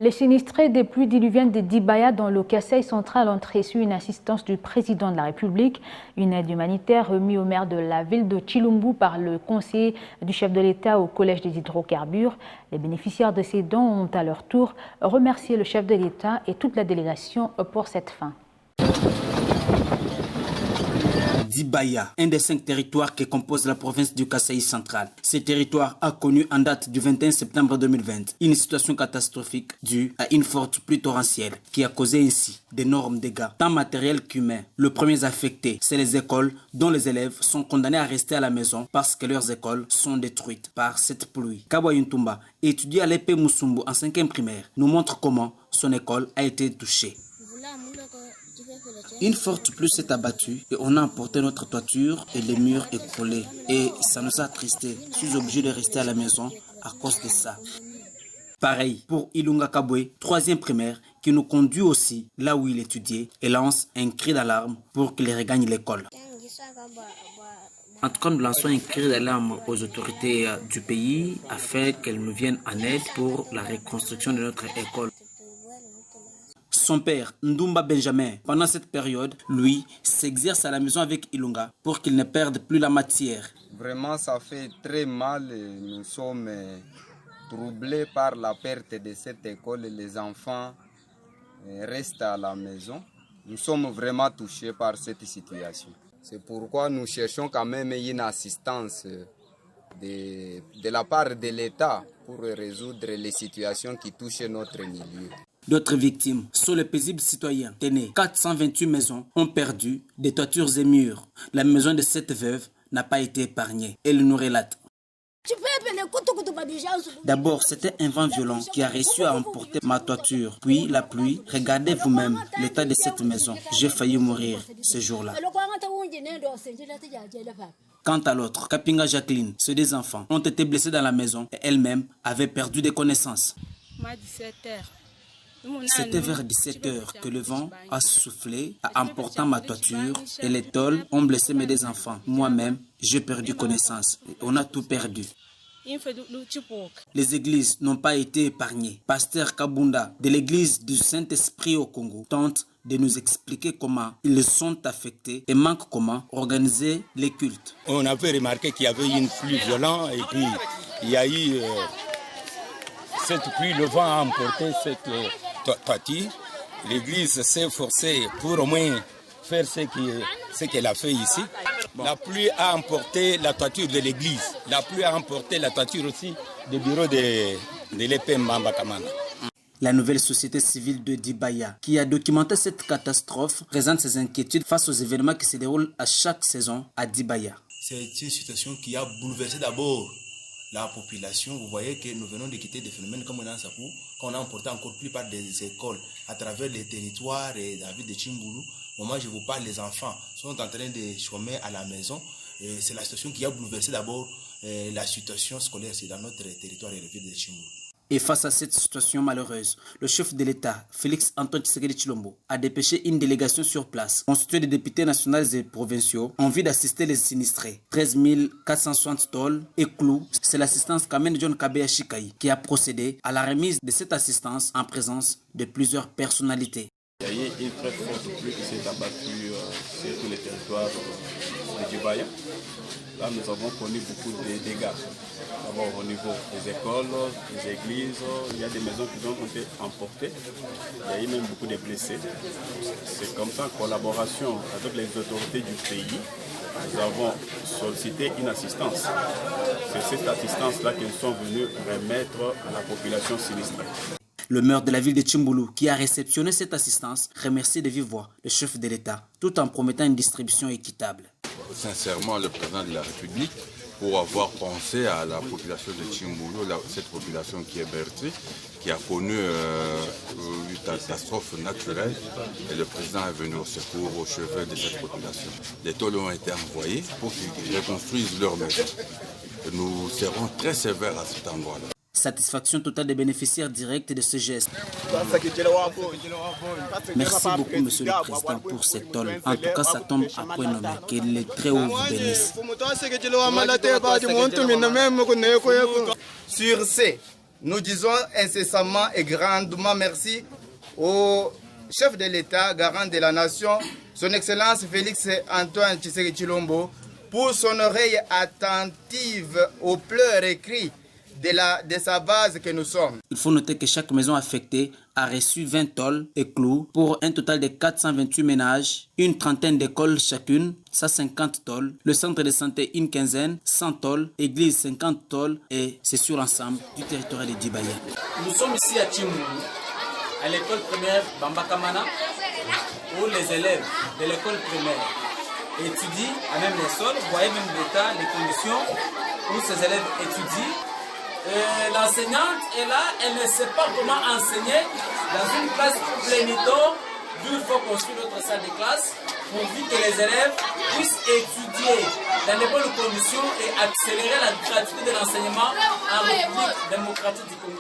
Les sinistrés des pluies diluviennes de Dibaya dans le Kasaï central ont reçu une assistance du président de la République, une aide humanitaire remise au maire de la ville de Chilumbu par le conseiller du chef de l'État au Collège des hydrocarbures. Les bénéficiaires de ces dons ont à leur tour remercié le chef de l'État et toute la délégation pour cette fin. Dibaya, un des 5 territoires qui composent la province du Kasaï central. Ce territoire a connu en date du 21 septembre 2020 une situation catastrophique due à une forte pluie torrentielle qui a causé ainsi d'énormes dégâts, tant matériels qu'humains. Le premier affecté, c'est les écoles dont les élèves sont condamnés à rester à la maison parce que leurs écoles sont détruites par cette pluie. Kawa Yuntumba, étudiant à l'épée Moussoumbo en 5e primaire, nous montre comment son école a été touchée. Une forte pluie s'est abattue et on a emporté notre toiture et les murs écroulés. Et ça nous a attristés. Je suis obligé de rester à la maison à cause de ça. Pareil pour Ilunga Kabwe, 3e primaire, qui nous conduit aussi là où il étudiait et lance un cri d'alarme pour qu'il regagne l'école. En tout cas, nous lançons un cri d'alarme aux autorités du pays afin qu'elles nous viennent en aide pour la reconstruction de notre école. Son père, Ndumba Benjamin, pendant cette période, lui, s'exerce à la maison avec Ilunga pour qu'il ne perde plus la matière. Vraiment, ça fait très mal. Nous sommes troublés par la perte de cette école. Les enfants restent à la maison. Nous sommes vraiment touchés par cette situation. C'est pourquoi nous cherchons quand même une assistance de la part de l'État pour résoudre les situations qui touchent notre milieu. D'autres victimes sont les paisibles citoyens. Tenez, 428 maisons ont perdu des toitures et murs. La maison de cette veuve n'a pas été épargnée. Elle nous relate. D'abord, c'était un vent violent qui a réussi à emporter ma toiture. Puis la pluie. Regardez vous-même l'état de cette maison. J'ai failli mourir ce jour-là. Quant à l'autre, Kapinga Jacqueline, ses 2 enfants ont été blessés dans la maison et elle-même avait perdu des connaissances. C'était vers 17 h que le vent a soufflé, a emportant ma toiture et les tôles ont blessé mes 2 enfants. Moi-même, j'ai perdu connaissance. On a tout perdu. Les églises n'ont pas été épargnées. Pasteur Kabunda de l'église du Saint-Esprit au Congo tente de nous expliquer comment ils sont affectés et manque comment organiser les cultes. On avait remarqué qu'il y avait une pluie violente et puis il y a eu cette pluie, le vent a emporté cette toiture. L'église s'est forcée pour au moins faire ce qu'elle a fait ici. La pluie a emporté la toiture de l'église. La pluie a emporté la toiture aussi du bureau de l'épée Mbamba Kamana. La nouvelle société civile de Dibaya, qui a documenté cette catastrophe, présente ses inquiétudes face aux événements qui se déroulent à chaque saison à Dibaya. C'est une situation qui a bouleversé d'abord la population. Vous voyez que nous venons de quitter des phénomènes comme on a en Sapou, qu'on a emporté encore plus par des écoles à travers les territoires et la ville de Chimbulu. Au moment où je vous parle, les enfants sont en train de chômer à la maison. C'est la situation qui a bouleversé d'abord la situation scolaire dans notre territoire et la ville de Chimbulu. Et face à cette situation malheureuse, le chef de l'État, Félix Antoine Tshisekedi Tshilombo, a dépêché une délégation sur place, constituée de députés nationaux et provinciaux, en vue d'assister les sinistrés. 13 460 tôles et clous, c'est l'assistance Kamen John Kabeya Shikai qui a procédé à la remise de cette assistance en présence de plusieurs personnalités. Il y a eu une très forte pluie qui s'est abattue sur tous les territoires de Dibaya. Là, nous avons connu beaucoup de dégâts. D'abord au niveau des écoles, des églises, il y a des maisons qui ont été emportées. Il y a eu même beaucoup de blessés. C'est comme ça, en collaboration avec les autorités du pays, nous avons sollicité une assistance. C'est cette assistance-là que nous sommes venus remettre à la population sinistrée. Le maire de la ville de Chimbulu, qui a réceptionné cette assistance, remercie de vive voix le chef de l'État, tout en promettant une distribution équitable. Sincèrement, le président de la République, pour avoir pensé à la population de Chimbulu, cette population qui est bercée, qui a connu une catastrophe naturelle, et le président est venu au secours, au chevet de cette population. Les tôles ont été envoyés pour qu'ils reconstruisent leur maison. Nous serons très sévères à cet endroit-là. Satisfaction totale des bénéficiaires directs de ce geste. Merci beaucoup, Monsieur le Président, pour cette tôle. En tout cas, ça tombe à point nommé. Que les très hauts vous bénissent. Sur ce, Nous disons incessamment et grandement merci au chef de l'État, garant de la nation, son Excellence Félix Antoine Tshisekedi Tshilombo, pour son oreille attentive aux pleurs écrits de sa base que nous sommes. Il faut noter que chaque maison affectée a reçu 20 tôles et clous pour un total de 428 ménages, une trentaine d'écoles chacune, 150 tôles, le centre de santé une quinzaine, 100 tôles, église 50 tôles et c'est sur l'ensemble du territoire de Dibaya. Nous sommes ici à Tshimboulou, à l'école primaire Bambakamana, où les élèves de l'école primaire étudient à même les sols. Vous voyez même l'état, les conditions où ces élèves étudient. L'enseignante est là, elle ne sait pas comment enseigner dans une classe pléniton, d'où il faut construire notre salle de classe pourvu que les élèves puissent étudier dans de bonnes conditions et accélérer la gratuité de l'enseignement en République démocratique du Congo.